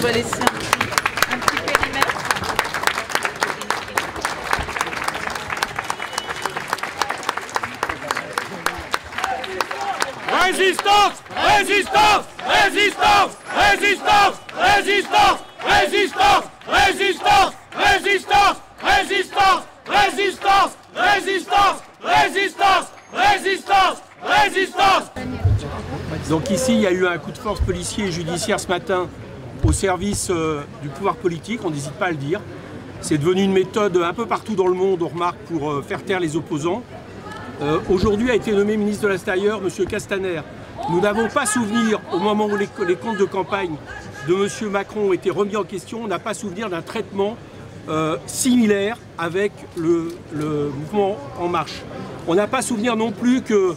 doit laisser un petit périmètre. Résistance! Résistance! Résistance! Résistance! Résistance! Résistance! Résistance! Résistance! Résistance! Résistance! Résistance! Résistance! Résistance! Résistance! Donc ici, il y a eu un coup de force policier et judiciaire ce matin au service du pouvoir politique, on n'hésite pas à le dire. C'est devenu une méthode un peu partout dans le monde, on remarque, pour faire taire les opposants. Aujourd'hui a été nommé ministre de l'Intérieur M. Castaner. Nous n'avons pas souvenir, au moment où les comptes de campagne de M. Macron ont été remis en question, on n'a pas souvenir d'un traitement similaire avec le mouvement En Marche. On n'a pas souvenir non plus que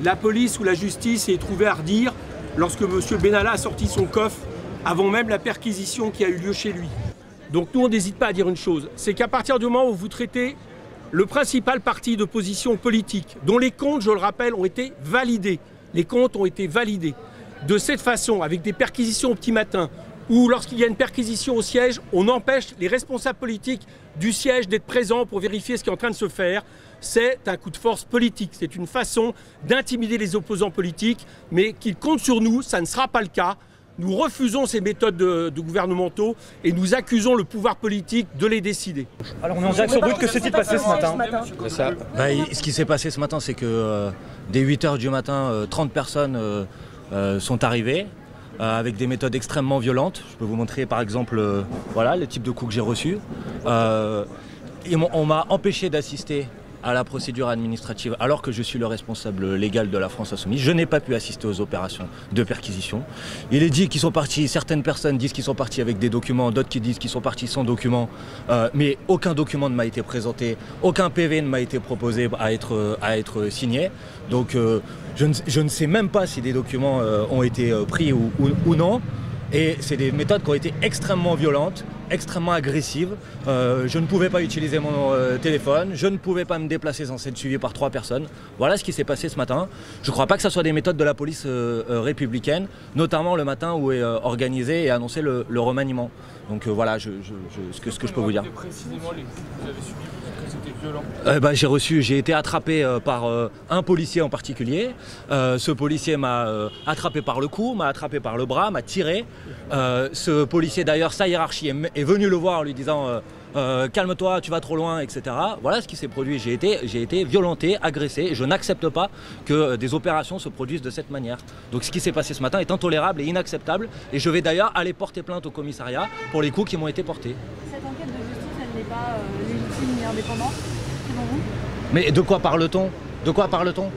la police ou la justice ait trouvé à redire lorsque M. Benalla a sorti son coffre avant même la perquisition qui a eu lieu chez lui. Donc nous, on n'hésite pas à dire une chose, c'est qu'à partir du moment où vous traitez le principal parti d'opposition politique, dont les comptes, je le rappelle, ont été validés, les comptes ont été validés, de cette façon, avec des perquisitions au petit matin, ou lorsqu'il y a une perquisition au siège, on empêche les responsables politiques du siège d'être présents pour vérifier ce qui est en train de se faire, c'est un coup de force politique. C'est une façon d'intimider les opposants politiques, mais qu'ils comptent sur nous, ça ne sera pas le cas. Nous refusons ces méthodes de gouvernementaux et nous accusons le pouvoir politique de les décider. Alors on est en direct sur Brut, que s'est-il passé ce matin? Ce qui s'est passé ce matin, c'est que dès 8 h du matin, 30 personnes sont arrivées avec des méthodes extrêmement violentes. Je peux vous montrer par exemple voilà, le type de coups que j'ai reçus. On m'a empêché d'assister à la procédure administrative alors que je suis le responsable légal de la France Insoumise. Je n'ai pas pu assister aux opérations de perquisition. Il est dit qu'ils sont partis, certaines personnes disent qu'ils sont partis avec des documents, d'autres qui disent qu'ils sont partis sans documents, mais aucun document ne m'a été présenté, aucun PV ne m'a été proposé à être signé. Donc je ne sais même pas si des documents ont été pris ou non. Et c'est des méthodes qui ont été extrêmement violentes, extrêmement agressives. Je ne pouvais pas utiliser mon téléphone, je ne pouvais pas me déplacer sans être suivi par 3 personnes. Voilà ce qui s'est passé ce matin. Je ne crois pas que ce soit des méthodes de la police républicaine, notamment le matin où est organisé et annoncé le remaniement. Donc voilà ce que je peux vous dire. J'ai été attrapé par un policier en particulier. Ce policier m'a attrapé par le cou, m'a attrapé par le bras, m'a tiré. Ce policier d'ailleurs, sa hiérarchie est venue le voir en lui disant calme-toi, tu vas trop loin, etc. Voilà ce qui s'est produit. J'ai été violenté, agressé et je n'accepte pas que des opérations se produisent de cette manière. Donc ce qui s'est passé ce matin est intolérable et inacceptable et je vais d'ailleurs aller porter plainte au commissariat pour les coups qui m'ont été portés. Cette enquête de justice, elle n'est pas légitime ni indépendante, selon vous? Mais de quoi parle-t-on? De quoi parle-t-on?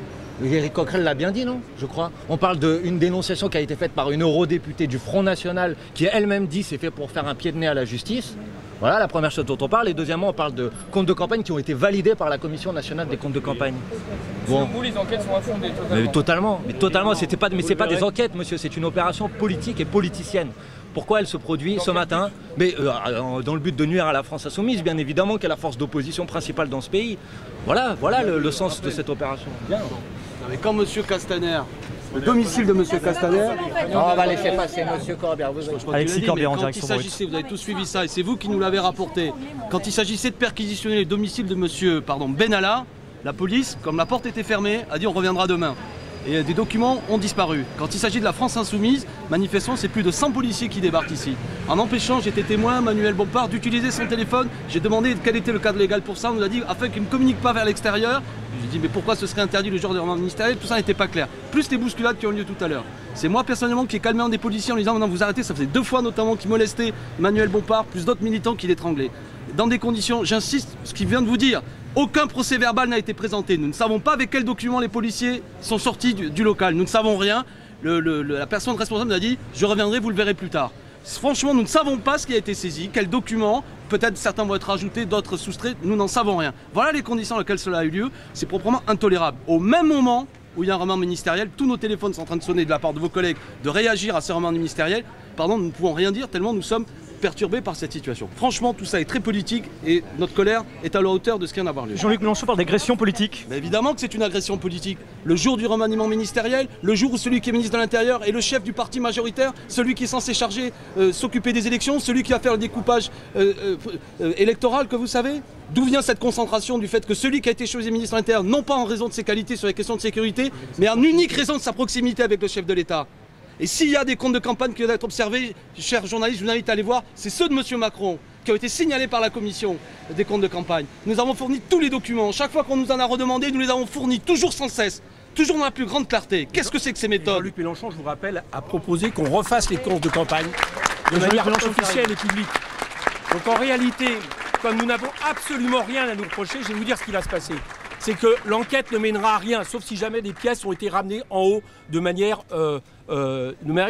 Éric Coquerel l'a bien dit, non? Je crois. On parle d'une dénonciation qui a été faite par une eurodéputée du Front National qui elle-même dit c'est fait pour faire un pied de nez à la justice. Voilà la première chose dont on parle. Et deuxièmement, on parle de comptes de campagne qui ont été validés par la Commission nationale des comptes de campagne. Bon. Selon vous, les enquêtes sont infondées totalement? Mais totalement. Mais c'est pas des enquêtes, monsieur. C'est une opération politique et politicienne. Pourquoi elle se produit ce matin? Mais dans le but de nuire à la France Insoumise, bien évidemment, qui est la force d'opposition principale dans ce pays. Voilà le sens de cette opération. Bien. Mais quand M. Castaner, le domicile de M. Castaner... On va laisser passer M. Corbière. Alexis Corbière en quand direct il sur Brut. s'agissait, vous avez tous suivi ça et c'est vous qui nous l'avez rapporté, quand il s'agissait de perquisitionner les domiciles de M. Benalla, la police, comme la porte était fermée, a dit on reviendra demain. Et des documents ont disparu. Quand il s'agit de la France Insoumise, manifestement, c'est plus de 100 policiers qui débarquent ici. En empêchant, j'étais témoin, Manuel Bompard, d'utiliser son téléphone. J'ai demandé quel était le cadre légal pour ça. On nous a dit afin qu'il ne communique pas vers l'extérieur. J'ai dit mais pourquoi ce serait interdit le jour des remaniements ministériels? Tout ça n'était pas clair. Plus les bousculades qui ont lieu tout à l'heure. C'est moi personnellement qui ai calmé un des policiers en lui disant non, vous arrêtez. Ça faisait 2 fois notamment qui molestait Manuel Bompard, plus d'autres militants qui l'étranglaient. Dans des conditions, j'insiste, ce qu'il vient de vous dire, aucun procès verbal n'a été présenté. Nous ne savons pas avec quels documents les policiers sont sortis du local. Nous ne savons rien. La personne responsable nous a dit je reviendrai, vous le verrez plus tard. Franchement, nous ne savons pas ce qui a été saisi, quels documents. Peut-être certains vont être ajoutés, d'autres soustraits. Nous n'en savons rien. Voilà les conditions dans lesquelles cela a eu lieu. C'est proprement intolérable. Au même moment où il y a un remaniement ministériel, tous nos téléphones sont en train de sonner de la part de vos collègues de réagir à ce remaniement ministériel. Pardon, nous ne pouvons rien dire tellement nous sommes perturbés par cette situation. Franchement, tout ça est très politique et notre colère est à la hauteur de ce qui vient d'avoir lieu. Jean-Luc Mélenchon parle d'agression politique. Mais évidemment que c'est une agression politique. Le jour du remaniement ministériel, le jour où celui qui est ministre de l'Intérieur est le chef du parti majoritaire, celui qui est censé charger, s'occuper des élections, celui qui va faire le découpage électoral, que vous savez. D'où vient cette concentration du fait que celui qui a été choisi ministre de l'Intérieur, non pas en raison de ses qualités sur les questions de sécurité, mais en unique raison de sa proximité avec le chef de l'État. Et s'il y a des comptes de campagne qui doivent être observés, chers journalistes, je vous invite à aller voir, c'est ceux de M. Macron, qui ont été signalés par la commission des comptes de campagne. Nous avons fourni tous les documents. Chaque fois qu'on nous en a redemandé, nous les avons fournis, toujours sans cesse, toujours dans la plus grande clarté. Qu'est-ce que c'est que ces méthodes? Jean-Luc Mélenchon, je vous rappelle, a proposé qu'on refasse les comptes de campagne de manière officielle et publique. Donc en réalité, comme nous n'avons absolument rien à nous reprocher, je vais vous dire ce qui va se passer. C'est que l'enquête ne mènera à rien, sauf si jamais des pièces ont été ramenées en haut de manière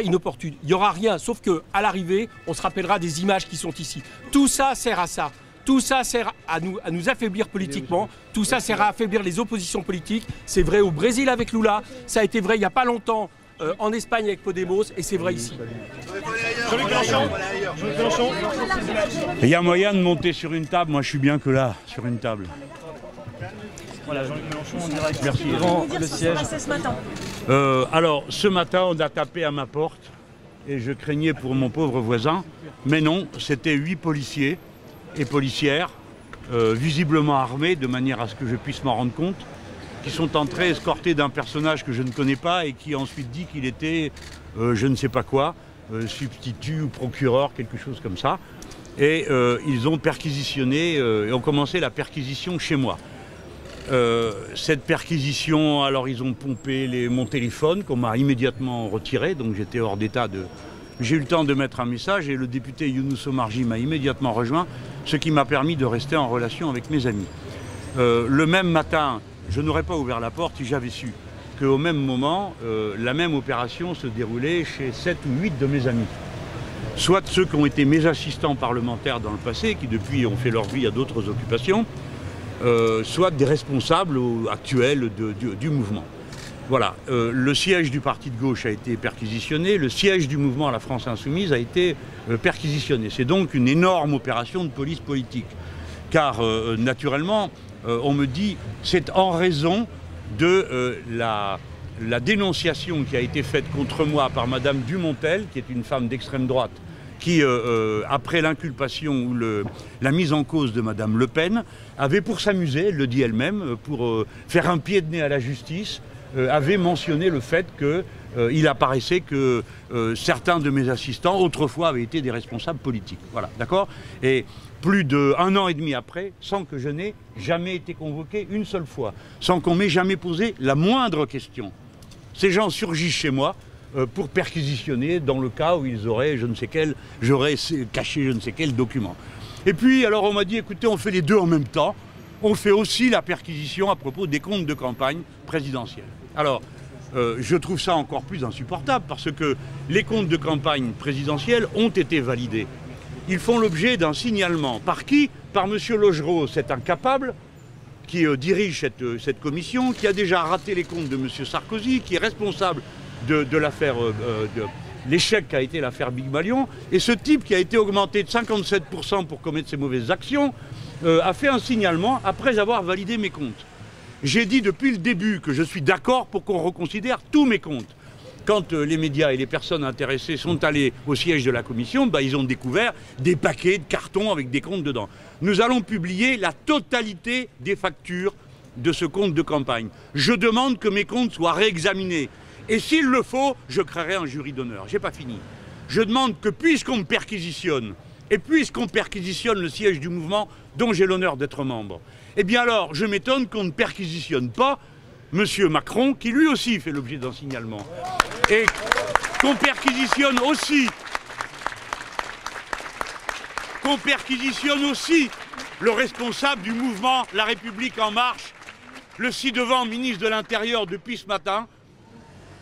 inopportune. Il n'y aura rien, sauf qu'à l'arrivée, on se rappellera des images qui sont ici. Tout ça sert à ça. Tout ça sert à nous affaiblir politiquement. Tout ça sert à affaiblir les oppositions politiques. C'est vrai au Brésil avec Lula. Ça a été vrai il n'y a pas longtemps en Espagne avec Podemos. Et c'est vrai ici. Il y a moyen de monter sur une table. Moi, je suis bien que là, sur une table. Voilà, Jean-Luc Mélenchon en direct. Merci. Devant le siège. Alors, ce matin, on a tapé à ma porte et je craignais pour mon pauvre voisin. Mais non, c'était 8 policiers et policières, visiblement armés, de manière à ce que je puisse m'en rendre compte, qui sont entrés escortés d'un personnage que je ne connais pas et qui a ensuite dit qu'il était, je ne sais pas quoi, substitut ou procureur, quelque chose comme ça. Et ils ont perquisitionné, et ont commencé la perquisition chez moi. Cette perquisition, alors ils ont pompé mon téléphone qu'on m'a immédiatement retiré, donc j'étais hors d'état de... J'ai eu le temps de mettre un message et le député Younous Omarji m'a immédiatement rejoint, ce qui m'a permis de rester en relation avec mes amis. Le même matin, je n'aurais pas ouvert la porte si j'avais su qu'au même moment, la même opération se déroulait chez 7 ou 8 de mes amis. Soit ceux qui ont été mes assistants parlementaires dans le passé, qui depuis ont fait leur vie à d'autres occupations, soit des responsables actuels du mouvement. Voilà, le siège du parti de gauche a été perquisitionné, le siège du mouvement à la France Insoumise a été perquisitionné. C'est donc une énorme opération de police politique. Car naturellement, on me dit, c'est en raison de la dénonciation qui a été faite contre moi par Madame Dumontel, qui est une femme d'extrême droite, qui, après l'inculpation ou la mise en cause de Madame Le Pen, avait pour s'amuser, elle le dit elle-même, pour faire un pied de nez à la justice, avait mentionné le fait qu'il apparaissait que certains de mes assistants, autrefois, avaient été des responsables politiques. Voilà, d'accord? Et plus d'1 an et demi après, sans que je n'ai jamais été convoqué une seule fois, sans qu'on m'ait jamais posé la moindre question. Ces gens surgissent chez moi pour perquisitionner dans le cas où ils auraient, j'aurais caché je ne sais quel document. Et puis, alors on m'a dit, écoutez, on fait les deux en même temps. On fait aussi la perquisition à propos des comptes de campagne présidentielle. Alors, je trouve ça encore plus insupportable parce que les comptes de campagne présidentielle ont été validés. Ils font l'objet d'un signalement. Par qui? Par M. Logereau, cet incapable qui dirige cette commission, qui a déjà raté les comptes de M. Sarkozy, qui est responsable de l'affaire, l'échec qu'a été l'affaire Big Malion. Et ce type qui a été augmenté de 57% pour commettre ces mauvaises actions, a fait un signalement après avoir validé mes comptes. J'ai dit depuis le début que je suis d'accord pour qu'on reconsidère tous mes comptes. Quand les médias et les personnes intéressées sont allés au siège de la commission, ils ont découvert des paquets de cartons avec des comptes dedans. Nous allons publier la totalité des factures de ce compte de campagne. Je demande que mes comptes soient réexaminés. Et s'il le faut, je créerai un jury d'honneur. J'ai pas fini. Je demande que puisqu'on me perquisitionne, et puisqu'on perquisitionne le siège du mouvement dont j'ai l'honneur d'être membre, eh bien alors, je m'étonne qu'on ne perquisitionne pas M. Macron, qui lui aussi fait l'objet d'un signalement. Et qu'on perquisitionne aussi le responsable du mouvement La République En Marche, le ci-devant ministre de l'Intérieur depuis ce matin,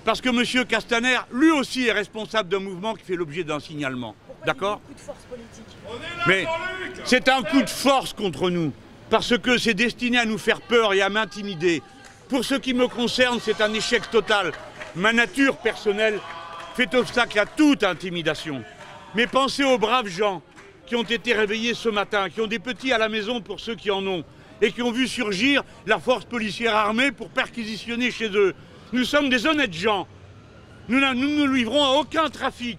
parce que M. Castaner, lui aussi, est responsable d'un mouvement qui fait l'objet d'un signalement. D'accord? Mais c'est un coup de force contre nous, parce que c'est destiné à nous faire peur et à m'intimider. Pour ce qui me concerne, c'est un échec total. Ma nature personnelle fait obstacle à toute intimidation. Mais pensez aux braves gens qui ont été réveillés ce matin, qui ont des petits à la maison pour ceux qui en ont, et qui ont vu surgir la force policière armée pour perquisitionner chez eux. Nous sommes des honnêtes gens. Nous ne nous livrons à aucun trafic.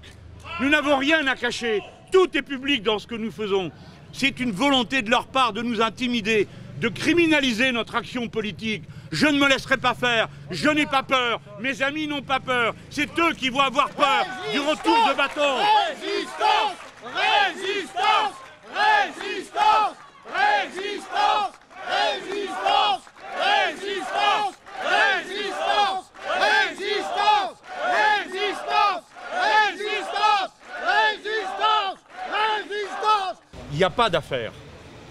Nous n'avons rien à cacher. Tout est public dans ce que nous faisons. C'est une volonté de leur part de nous intimider, de criminaliser notre action politique. Je ne me laisserai pas faire, je n'ai pas peur, mes amis n'ont pas peur, c'est eux qui vont avoir peur du retour de bâton. Résistance! Résistance! Résistance! Résistance! Résistance! Résistance! Résistance! Résistance! Résistance! Résistance! Résistance! Résistance! Il n'y a pas d'affaire,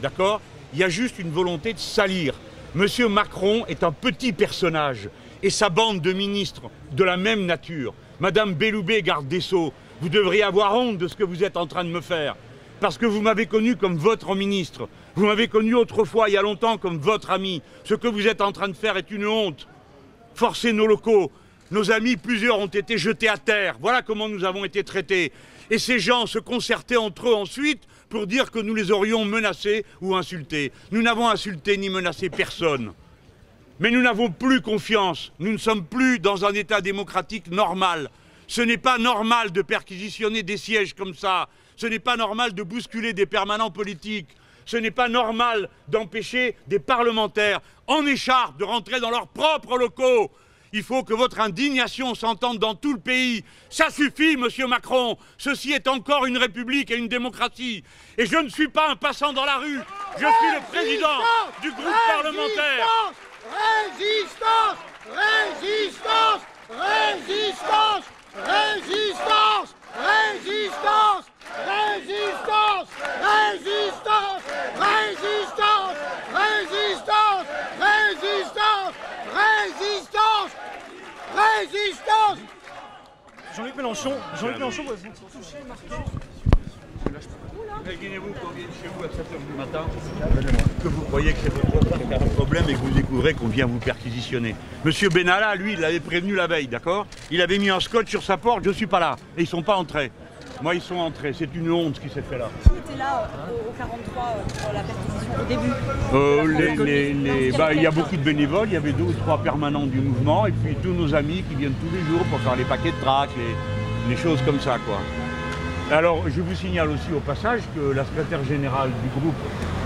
d'accord? Il y a juste une volonté de salir. Monsieur Macron est un petit personnage et sa bande de ministres de la même nature. Madame Belloubet, garde des Sceaux, vous devriez avoir honte de ce que vous êtes en train de me faire. Parce que vous m'avez connu comme votre ministre. Vous m'avez connu autrefois, il y a longtemps, comme votre ami. Ce que vous êtes en train de faire est une honte. Forcez nos locaux. Nos amis, plusieurs ont été jetés à terre. Voilà comment nous avons été traités. Et ces gens se concertaient entre eux ensuite pour dire que nous les aurions menacés ou insultés. Nous n'avons insulté ni menacé personne. Mais nous n'avons plus confiance. Nous ne sommes plus dans un État démocratique normal. Ce n'est pas normal de perquisitionner des sièges comme ça. Ce n'est pas normal de bousculer des permanents politiques. Ce n'est pas normal d'empêcher des parlementaires en écharpe de rentrer dans leurs propres locaux. Il faut que votre indignation s'entende dans tout le pays. Ça suffit, monsieur Macron. Ceci est encore une république et une démocratie. Et je ne suis pas un passant dans la rue. Je suis le président du groupe parlementaire. Résistance! Résistance! Résistance! Résistance! Résistance! Résistance! Résistance! Résistance! Résistance! Résistance! Résistance! Résistance! Jean-Luc Mélenchon, vous avez touché, marqué. Imaginez-vous qu'on vienne chez vous à 7h du matin, que vous croyez que c'est votre problème et que vous découvrez qu'on vient vous perquisitionner. Monsieur Benalla, lui, il l'avait prévenu la veille, d'accord? Il avait mis un scotch sur sa porte, je ne suis pas là. Et ils ne sont pas entrés. Moi, ils sont entrés. C'est une honte ce qui s'est fait là. Qui était là au 43 pour la perquisition au début? Il y a beaucoup de bénévoles, il y avait 2 ou 3 permanents du mouvement et puis tous nos amis qui viennent tous les jours pour faire les paquets de trac, les choses comme ça, quoi. Alors, je vous signale aussi au passage que la secrétaire générale du groupe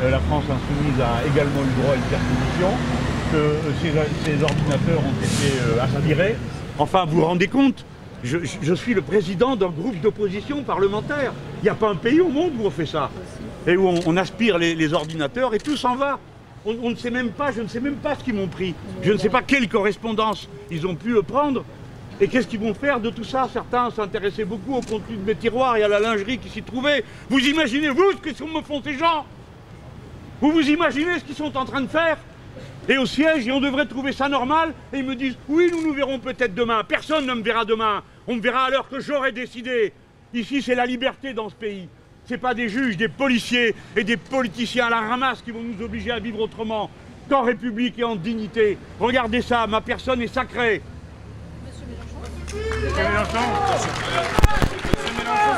La France Insoumise a également eu le droit à une perquisition, que ces ordinateurs ont été aspirés. Enfin, vous vous rendez compte? Je suis le président d'un groupe d'opposition parlementaire. Il n'y a pas un pays au monde où on fait ça. Et où on aspire les ordinateurs et tout s'en va. On ne sait même pas, je ne sais même pas ce qu'ils m'ont pris. Je ne sais pas quelle correspondance ils ont pu prendre. Et qu'est-ce qu'ils vont faire de tout ça? Certains s'intéressaient beaucoup au contenu de mes tiroirs et à la lingerie qui s'y trouvait. Vous imaginez, vous, ce que me font ces gens? Vous imaginez ce qu'ils sont en train de faire? Et au siège, et on devrait trouver ça normal, et ils me disent, oui, nous nous verrons peut-être demain. Personne ne me verra demain. On me verra à l'heure que j'aurai décidé. Ici, c'est la liberté dans ce pays. Ce n'est pas des juges, des policiers et des politiciens à la ramasse qui vont nous obliger à vivre autrement, qu'en République et en dignité. Regardez ça, ma personne est sacrée. Monsieur Mélenchon,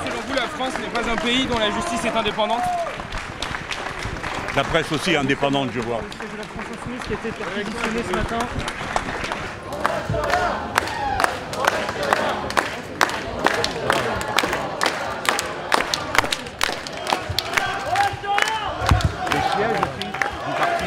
selon vous, la France n'est pas un pays dont la justice est indépendante? La presse aussi est indépendante, je vois. C'est la France Insoumise qui a été perquisitionnée ce matin. Le siège aussi du parti.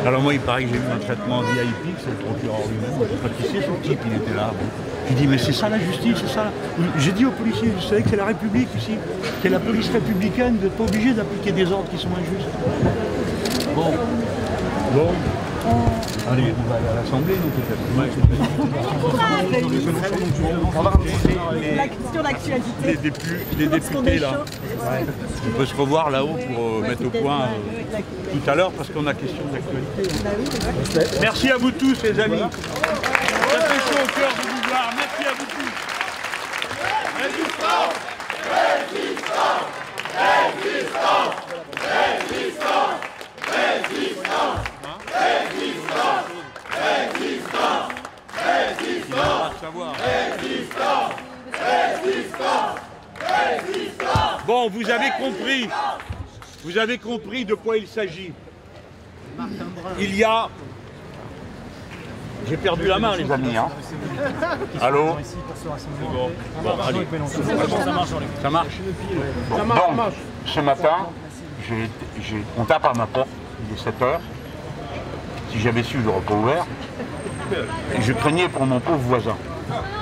Alors moi, il paraît que j'ai eu un traitement VIP, c'est le procureur lui-même. Quand il sait, son type, il était là. Je dis, mais c'est ça la justice, c'est ça. J'ai dit aux policiers, vous savez que c'est la République ici, c'est la police républicaine, vous n'êtes pas obligé d'appliquer des ordres qui sont injustes. Bon. Allez, on va aller à l'Assemblée, donc peut-être. Les députés, là. On peut se revoir là-haut pour mettre au point tout à l'heure, parce qu'on a question d'actualité. Merci à vous tous, les amis. Bon, vous avez compris de quoi il s'agit. Il y a... J'ai perdu la main, les amis. Hein. Allô? Bon, allez. Ça marche? Donc, ce matin, on tape à ma porte, il est 7 h. Si j'avais su, j'aurais pas ouvert. Et je craignais pour mon pauvre voisin.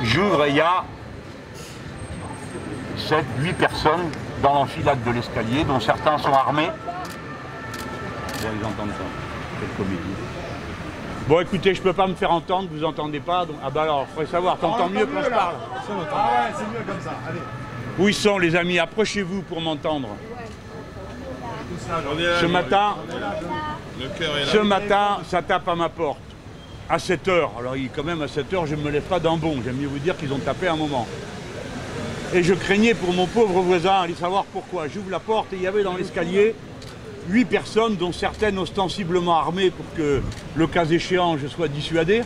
J'ouvre et il y a 7-8 personnes dans l'enfilade de l'escalier, dont certains sont armés. Bon, ils entendent ça. Quelle comédie. Bon, écoutez, je peux pas me faire entendre, vous entendez pas, donc... Ah bah alors, il faudrait savoir, t'entends mieux quand je parle. Ah ouais, c'est mieux comme ça, allez. Où ils sont, les amis? Approchez-vous pour m'entendre. Ce matin, ça tape à ma porte. À 7 h. Alors, quand même, à 7 h, je ne me lève pas d'un bond. J'aime mieux vous dire qu'ils ont tapé un moment. Et je craignais pour mon pauvre voisin, allez savoir pourquoi. J'ouvre la porte et il y avait dans l'escalier 8 personnes, dont certaines ostensiblement armées pour que, le cas échéant, je sois dissuadé.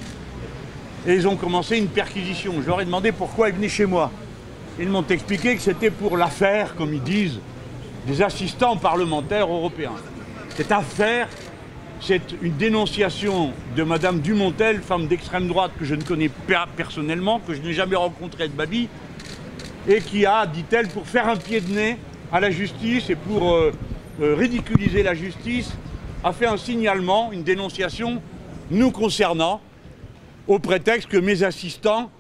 Et ils ont commencé une perquisition. Je leur ai demandé pourquoi ils venaient chez moi. Ils m'ont expliqué que c'était pour l'affaire, comme ils disent, des assistants parlementaires européens. Cette affaire, c'est une dénonciation de Madame Dumontel, femme d'extrême droite que je ne connais pas personnellement, que je n'ai jamais rencontrée de ma vie, et qui a, dit-elle, pour faire un pied de nez à la justice et pour ridiculiser la justice, a fait un signalement, une dénonciation nous concernant, au prétexte que mes assistants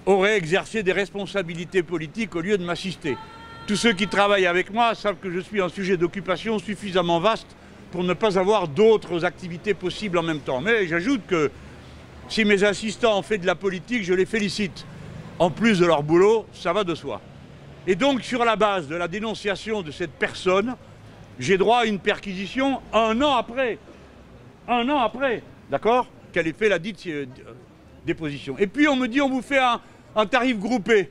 auraient exercé des responsabilités politiques au lieu de m'assister. Tous ceux qui travaillent avec moi savent que je suis un sujet d'occupation suffisamment vaste pour ne pas avoir d'autres activités possibles en même temps. Mais j'ajoute que si mes assistants ont fait de la politique, je les félicite. En plus de leur boulot, ça va de soi. Et donc, sur la base de la dénonciation de cette personne, j'ai droit à une perquisition un an après. Un an après, d'accord, qu'elle ait fait la dite déposition. Et puis on me dit, on vous fait un tarif groupé.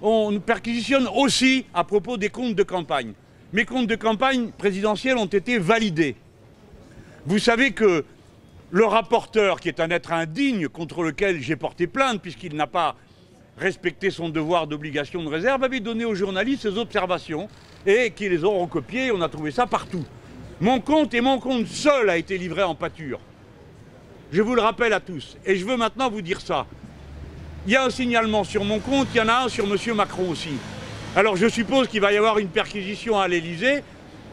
On perquisitionne aussi à propos des comptes de campagne. Mes comptes de campagne présidentiels ont été validés. Vous savez que le rapporteur, qui est un être indigne contre lequel j'ai porté plainte, puisqu'il n'a pas respecté son devoir d'obligation de réserve, avait donné aux journalistes ses observations et qui les ont recopiées. On a trouvé ça partout. Mon compte et mon compte seul a été livré en pâture. Je vous le rappelle à tous. Et je veux maintenant vous dire ça. Il y a un signalement sur mon compte, il y en a un sur M. Macron aussi. Alors je suppose qu'il va y avoir une perquisition à l'Élysée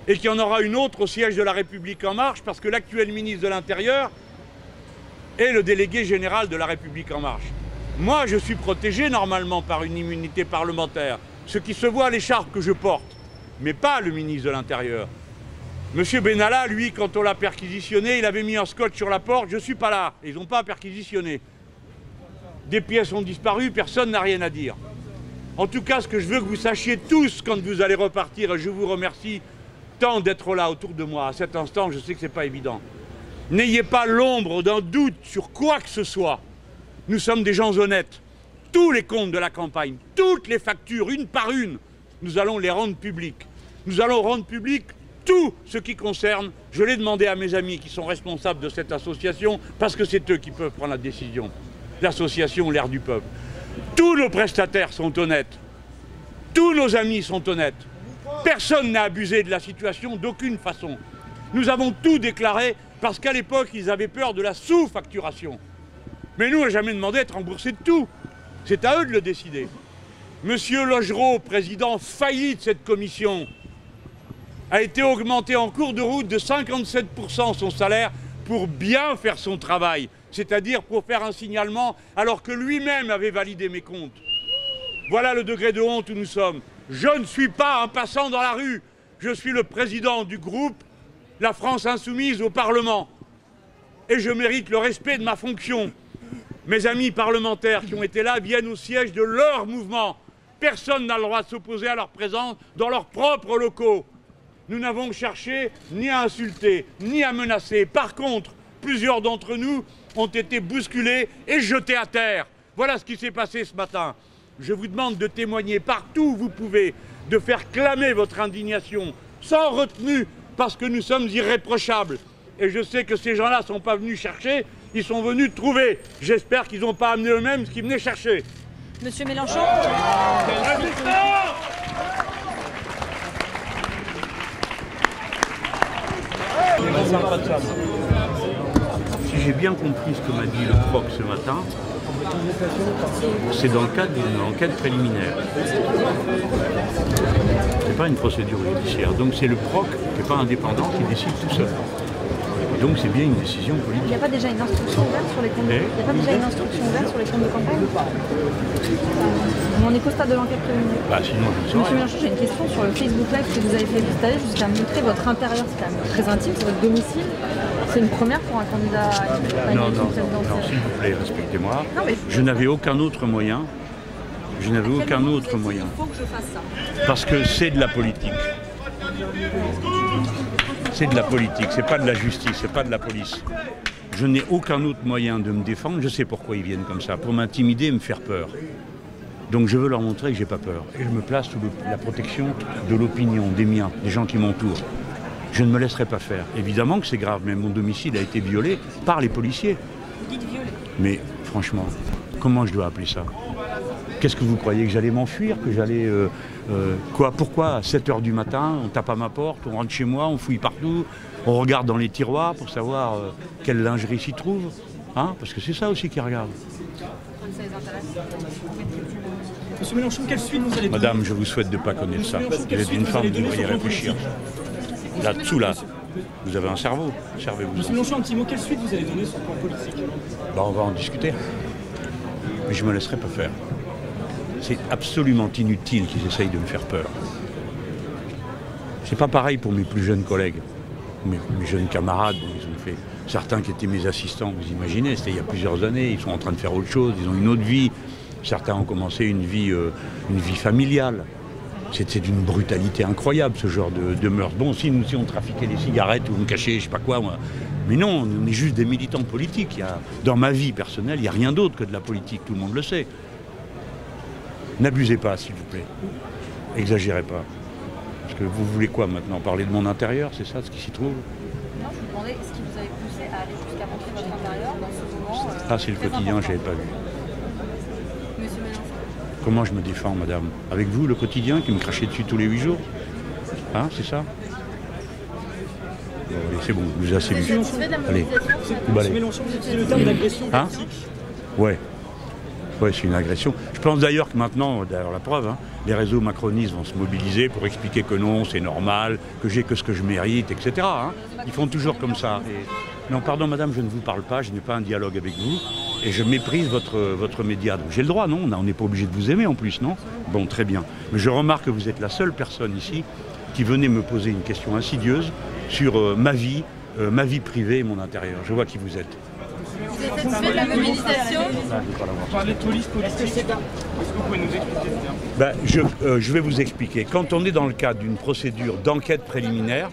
et qu'il y en aura une autre au siège de La République En Marche, parce que l'actuel ministre de l'Intérieur est le délégué général de La République En Marche. Moi, je suis protégé normalement par une immunité parlementaire, ce qui se voit à l'écharpe que je porte, mais pas le ministre de l'Intérieur. Monsieur Benalla, lui, quand on l'a perquisitionné, il avait mis un scotch sur la porte, je ne suis pas là, ils n'ont pas perquisitionné. Des pièces ont disparu, personne n'a rien à dire. En tout cas, ce que je veux que vous sachiez tous quand vous allez repartir, et je vous remercie tant d'être là autour de moi, à cet instant, je sais que ce n'est pas évident. N'ayez pas l'ombre d'un doute sur quoi que ce soit. Nous sommes des gens honnêtes. Tous les comptes de la campagne, toutes les factures, une par une, nous allons les rendre publiques. Nous allons rendre public tout ce qui concerne, je l'ai demandé à mes amis qui sont responsables de cette association, parce que c'est eux qui peuvent prendre la décision. L'association L'Air du Peuple. Tous nos prestataires sont honnêtes. Tous nos amis sont honnêtes. Personne n'a abusé de la situation d'aucune façon. Nous avons tout déclaré parce qu'à l'époque, ils avaient peur de la sous-facturation. Mais nous, on n'a jamais demandé d'être remboursés de tout. C'est à eux de le décider. Monsieur Logereau, président failli de cette commission, a été augmenté en cours de route de 57% son salaire pour bien faire son travail, c'est-à-dire pour faire un signalement alors que lui-même avait validé mes comptes. Voilà le degré de honte où nous sommes. Je ne suis pas un passant dans la rue, je suis le président du groupe La France Insoumise au Parlement. Et je mérite le respect de ma fonction. Mes amis parlementaires qui ont été là viennent au siège de leur mouvement. Personne n'a le droit de s'opposer à leur présence dans leurs propres locaux. Nous n'avons cherché ni à insulter, ni à menacer. Par contre, plusieurs d'entre nous ont été bousculés et jetés à terre. Voilà ce qui s'est passé ce matin. je vous demande de témoigner partout où vous pouvez, de faire clamer votre indignation sans retenue, parce que nous sommes irréprochables. Et je sais que ces gens-là ne sont pas venus chercher, ils sont venus trouver. J'espère qu'ils n'ont pas amené eux-mêmes ce qu'ils venaient chercher. Monsieur Mélenchon. Si j'ai bien compris ce que m'a dit le PROC ce matin, c'est dans le cadre d'une enquête préliminaire. C'est pas une procédure judiciaire. Donc c'est le PROC qui n'est pas indépendant qui décide tout seul. Donc c'est bien une décision politique. Il n'y a pas déjà une instruction ouverte sur les comptes de... Il n'y a pas déjà une instruction ouverte sur les comptes de campagne? On en est qu'au stade de l'enquête préliminaire. Bah sinon je le saurais. Monsieur Mélenchon, j'ai une question sur le Facebook Live que vous avez fait juste aller jusqu'à montrer votre intérieur. C'est quand même très intime, c'est votre domicile. C'est une première pour un candidat à une élection présidentielle. S'il vous plaît, respectez-moi. Mais... Je n'avais aucun autre moyen. Je n'avais aucun autre moyen. Il faut que je fasse ça. Parce que c'est de la politique. C'est de la politique, c'est pas de la justice, c'est pas de la police. Je n'ai aucun autre moyen de me défendre, je sais pourquoi ils viennent comme ça, pour m'intimider et me faire peur. Donc je veux leur montrer que j'ai pas peur. Et je me place sous la protection de l'opinion, des miens, des gens qui m'entourent. Je ne me laisserai pas faire. Évidemment que c'est grave, mais mon domicile a été violé par les policiers. Mais franchement, comment je dois appeler ça? Qu'est-ce que vous croyez? Que j'allais m'enfuir? Que j'allais... quoi? Pourquoi? À 7 h du matin, on tape à ma porte, on rentre chez moi, on fouille partout, on regarde dans les tiroirs pour savoir quelle lingerie s'y trouve. Hein? Parce que c'est ça aussi qu'ils regardent. Monsieur Mélenchon, quelle suite vous allez donner? Madame, je vous souhaite de ne pas connaître ça. Vous êtes une femme, vous devriez réfléchir. Là-dessous, là, vous avez un cerveau. Servez-vous. Monsieur Mélenchon, un petit mot, quelle suite vous allez donner sur le plan politique? Ben, on va en discuter. Mais je ne me laisserai pas faire. C'est absolument inutile qu'ils essayent de me faire peur. C'est pas pareil pour mes plus jeunes collègues, mes jeunes camarades. Ils ont fait certains qui étaient mes assistants, vous imaginez, c'était il y a plusieurs années. Ils sont en train de faire autre chose, ils ont une autre vie. Certains ont commencé une vie familiale. C'est d'une brutalité incroyable, ce genre de meurtre. Bon, si on trafiquait les cigarettes ou on cachait, je sais pas quoi, moi. Mais non, on est juste des militants politiques. Dans ma vie personnelle, il n'y a rien d'autre que de la politique, tout le monde le sait. N'abusez pas, s'il vous plaît. Exagérez pas. Parce que vous voulez quoi maintenant? Parler de mon intérieur, c'est ça ce qui s'y trouve? Non, je vous demandais ce qui vous avait poussé à aller jusqu'à montrer votre intérieur dans ce moment. Ah, c'est le quotidien, je n'avais pas vu. Monsieur Mélenchon. Comment je me défends, madame? Avec vous, le quotidien, qui me crachait dessus tous les 8 jours? Hein, c'est ça? Bon, allez, c'est bon, je vous ai assez lu. Allez, Monsieur Mélenchon, vous utilisez le terme d'agression politique? Ouais. Ouais, c'est une agression. Je pense d'ailleurs que maintenant, d'ailleurs la preuve, hein, les réseaux macronistes vont se mobiliser pour expliquer que non, c'est normal, que j'ai que ce que je mérite, etc. Hein. Ils font toujours comme ça. Et... Non, pardon madame, je ne vous parle pas, je n'ai pas un dialogue avec vous et je méprise votre média. Donc j'ai le droit, non? On n'est pas obligé de vous aimer en plus, non? Bon, très bien. Mais je remarque que vous êtes la seule personne ici qui venait me poser une question insidieuse sur ma vie privée et mon intérieur. Je vois qui vous êtes. Vous êtes satisfait de la mobilisation? On parlait de police politique. Est-ce que vous pouvez nous expliquer? Je vais vous expliquer. Quand on est dans le cadre d'une procédure d'enquête préliminaire,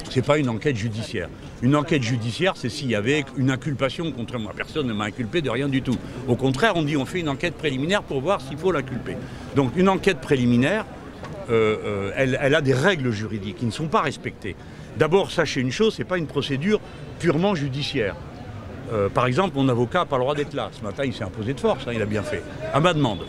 ce n'est pas une enquête judiciaire. Une enquête judiciaire, c'est s'il y avait une inculpation contre moi. Personne ne m'a inculpé de rien du tout. Au contraire, on dit on fait une enquête préliminaire pour voir s'il faut l'inculper. Donc une enquête préliminaire, elle a des règles juridiques qui ne sont pas respectées. D'abord, sachez une chose, ce n'est pas une procédure purement judiciaire. Par exemple, mon avocat n'a pas le droit d'être là. Ce matin, il s'est imposé de force, hein, il a bien fait. À ma demande.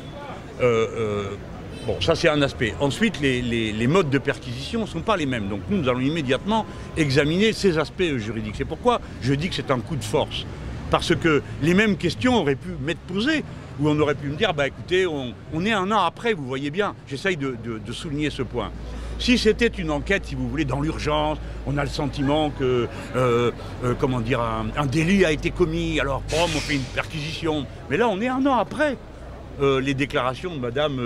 Bon, ça c'est un aspect. Ensuite, les modes de perquisition ne sont pas les mêmes. Donc nous allons immédiatement examiner ces aspects juridiques. C'est pourquoi je dis que c'est un coup de force. Parce que les mêmes questions auraient pu m'être posées, où on aurait pu me dire, bah écoutez, on est un an après, vous voyez bien. J'essaye de souligner ce point. Si c'était une enquête, si vous voulez, dans l'urgence, on a le sentiment que, comment dire, un délit a été commis, alors on fait une perquisition. Mais là, on est un an après les déclarations de Madame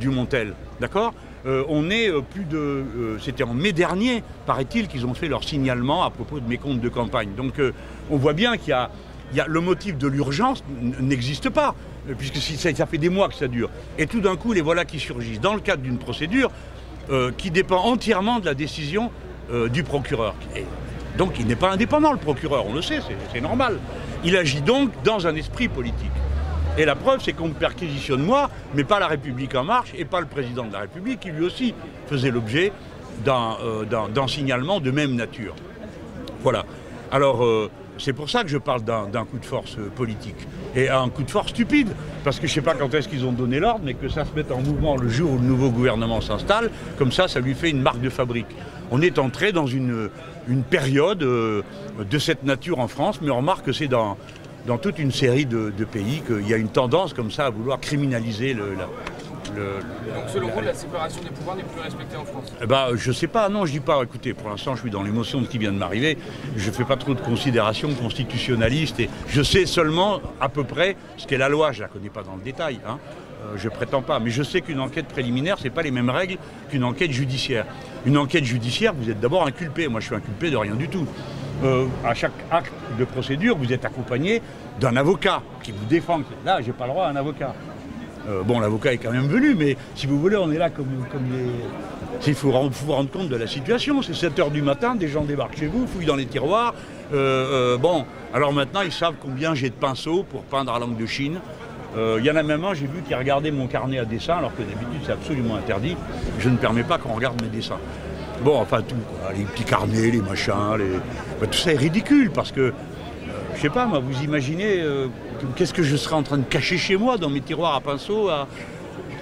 Dumontel, d'accord? On est plus de... c'était en mai dernier, paraît-il, qu'ils ont fait leur signalement à propos de mes comptes de campagne. Donc on voit bien qu'il y a le motif de l'urgence n'existe pas, puisque ça fait des mois que ça dure. Et tout d'un coup, les voilà qui surgissent dans le cadre d'une procédure qui dépend entièrement de la décision du procureur. Et donc il n'est pas indépendant, le procureur, on le sait, c'est normal. Il agit donc dans un esprit politique. Et la preuve, c'est qu'on me perquisitionne moi, mais pas la République En Marche et pas le président de la République, qui lui aussi faisait l'objet d'un signalement de même nature. Voilà. Alors, c'est pour ça que je parle d'un coup de force politique. Et un coup de force stupide, parce que je ne sais pas quand est-ce qu'ils ont donné l'ordre, mais que ça se mette en mouvement le jour où le nouveau gouvernement s'installe, comme ça lui fait une marque de fabrique. On est entré dans une période de cette nature en France, mais on remarque que c'est dans toute une série de pays qu'il y a une tendance comme ça à vouloir criminaliser Donc selon vous, la séparation des pouvoirs n'est plus respectée en France? Je sais pas, non, je dis pas, écoutez, pour l'instant je suis dans l'émotion de ce qui vient de m'arriver, je fais pas trop de considérations constitutionnalistes et je sais seulement à peu près ce qu'est la loi, je la connais pas dans le détail, hein. Je prétends pas, mais je sais qu'une enquête préliminaire, c'est pas les mêmes règles qu'une enquête judiciaire. Une enquête judiciaire, vous êtes d'abord inculpé, moi je suis inculpé de rien du tout. À chaque acte de procédure, vous êtes accompagné d'un avocat qui vous défend. Là, j'ai pas le droit à un avocat. Bon, l'avocat est quand même venu, mais si vous voulez, on est là comme les... Il faut vous rendre compte de la situation. C'est 7 h du matin, des gens débarquent chez vous, fouillent dans les tiroirs. Bon, alors maintenant, ils savent combien j'ai de pinceaux pour peindre à langue de Chine. Il y en a même un, j'ai vu, qui regardait mon carnet à dessin, alors que d'habitude, c'est absolument interdit. Je ne permets pas qu'on regarde mes dessins. Bon, enfin, tout, quoi. Les petits carnets, les machins, tout ça est ridicule, parce que... je sais pas, moi, vous imaginez qu'est-ce que je serais en train de cacher chez moi dans mes tiroirs à pinceau,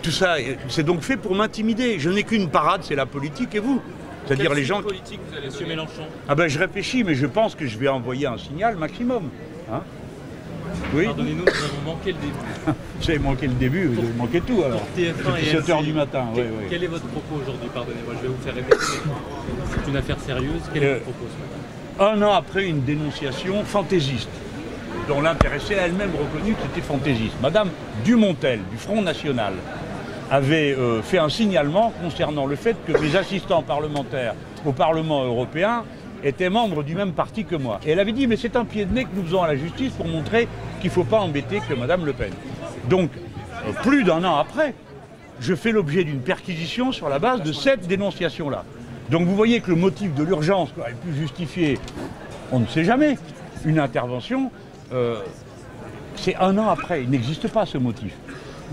tout ça, c'est donc fait pour m'intimider. Je n'ai qu'une parade, c'est la politique et vous. C'est-à-dire les gens... politique vous allez Monsieur Mélenchon? Ah ben je réfléchis, mais je pense que je vais envoyer un signal maximum. Hein, oui. Pardonnez-nous, nous avons manqué le début. Vous avez manqué le début, vous avez manqué tout alors. TF1 et 7 h du matin, oui. Quel est votre propos aujourd'hui? Pardonnez-moi, je vais vous faire répéter. C'est une affaire sérieuse. Quel est votre propos ce matin? 1 an après une dénonciation fantaisiste, dont l'intéressée a elle-même reconnu que c'était fantaisiste. Madame Dumontel, du Front National, avait fait un signalement concernant le fait que mes assistants parlementaires au Parlement européen étaient membres du même parti que moi. Et elle avait dit, mais c'est un pied de nez que nous faisons à la justice pour montrer qu'il ne faut pas embêter que Madame Le Pen. Donc, plus d'1 an après, je fais l'objet d'une perquisition sur la base de cette dénonciation-là. Donc vous voyez que le motif de l'urgence aurait pu justifier, on ne sait jamais, une intervention, c'est 1 an après, il n'existe pas ce motif.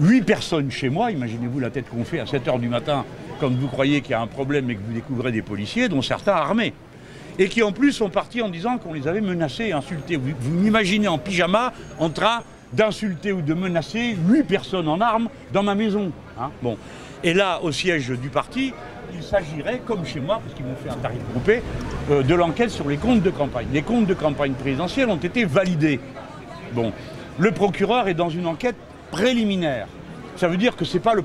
8 personnes chez moi, imaginez-vous la tête qu'on fait à 7 h du matin, quand vous croyez qu'il y a un problème et que vous découvrez des policiers, dont certains armés. Et qui en plus sont partis en disant qu'on les avait menacés et insultés. Vous m'imaginez en pyjama en train d'insulter ou de menacer 8 personnes en armes dans ma maison. Hein, bon. Et là, au siège du parti, il s'agirait, comme chez moi, parce qu'ils m'ont fait un tarif groupé, de l'enquête sur les comptes de campagne. Les comptes de campagne présidentielle ont été validés. Bon. Le procureur est dans une enquête préliminaire. Ça veut dire que ce n'est pas le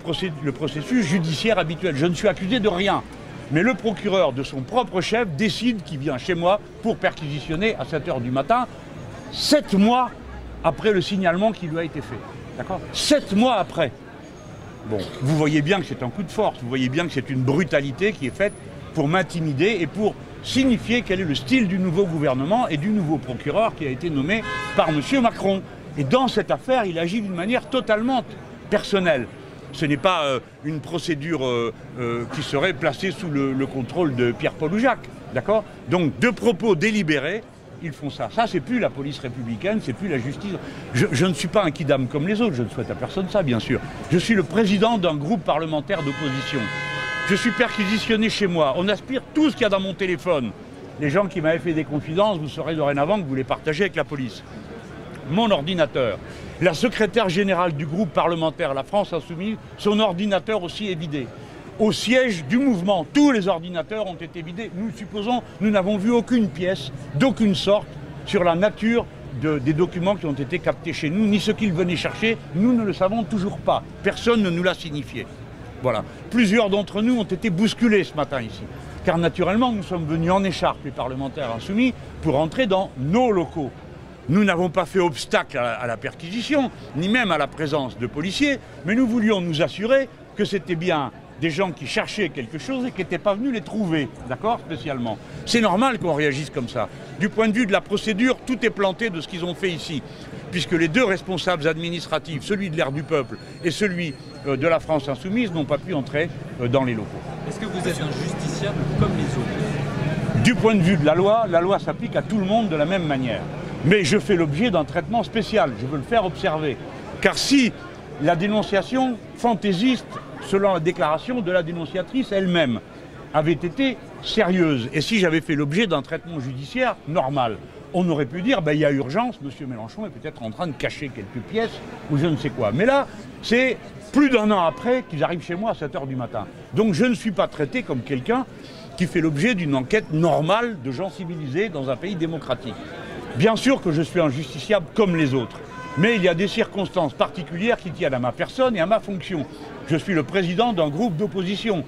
processus judiciaire habituel. Je ne suis accusé de rien. Mais le procureur de son propre chef décide qu'il vient chez moi pour perquisitionner à 7 h du matin, 7 mois après le signalement qui lui a été fait. D'accord ? 7 mois après. Bon, vous voyez bien que c'est un coup de force, vous voyez bien que c'est une brutalité qui est faite pour m'intimider et pour signifier quel est le style du nouveau gouvernement et du nouveau procureur qui a été nommé par M. Macron. Et dans cette affaire, il agit d'une manière totalement personnelle. Ce n'est pas une procédure qui serait placée sous le contrôle de Pierre-Paul ou Jacques. D'accord ? Donc, de propos délibérés, ils font ça. Ça, c'est plus la police républicaine, c'est plus la justice. Je ne suis pas un quidam comme les autres, je ne souhaite à personne ça, bien sûr. Je suis le président d'un groupe parlementaire d'opposition. Je suis perquisitionné chez moi. On aspire tout ce qu'il y a dans mon téléphone. Les gens qui m'avaient fait des confidences, vous saurez dorénavant que vous les partagez avec la police. Mon ordinateur. La secrétaire générale du groupe parlementaire La France Insoumise, son ordinateur aussi est vidé. Au siège du mouvement, tous les ordinateurs ont été vidés. Nous supposons, nous n'avons vu aucune pièce, d'aucune sorte, sur la nature des documents qui ont été captés chez nous, ni ce qu'ils venaient chercher. Nous ne le savons toujours pas. Personne ne nous l'a signifié. Voilà. Plusieurs d'entre nous ont été bousculés ce matin ici. Car naturellement, nous sommes venus en écharpe, les parlementaires insoumis, pour entrer dans nos locaux. Nous n'avons pas fait obstacle à la perquisition, ni même à la présence de policiers, mais nous voulions nous assurer que c'était bien des gens qui cherchaient quelque chose et qui n'étaient pas venus les trouver, d'accord, spécialement. C'est normal qu'on réagisse comme ça. Du point de vue de la procédure, tout est planté de ce qu'ils ont fait ici, puisque les deux responsables administratifs, celui de l'Air du Peuple et celui de la France Insoumise, n'ont pas pu entrer dans les locaux. Est-ce que vous êtes un justiciable comme les autres? Du point de vue de la loi s'applique à tout le monde de la même manière. Mais je fais l'objet d'un traitement spécial, je veux le faire observer. Car si la dénonciation fantaisiste, selon la déclaration de la dénonciatrice elle-même, avait été sérieuse, et si j'avais fait l'objet d'un traitement judiciaire normal, on aurait pu dire, il y a urgence, M. Mélenchon est peut-être en train de cacher quelques pièces, ou je ne sais quoi. Mais là, c'est plus d'1 an après qu'ils arrivent chez moi à 7 h du matin. Donc je ne suis pas traité comme quelqu'un qui fait l'objet d'une enquête normale de gens civilisés dans un pays démocratique. Bien sûr que je suis injusticiable comme les autres, mais il y a des circonstances particulières qui tiennent à ma personne et à ma fonction. Je suis le président d'un groupe d'opposition.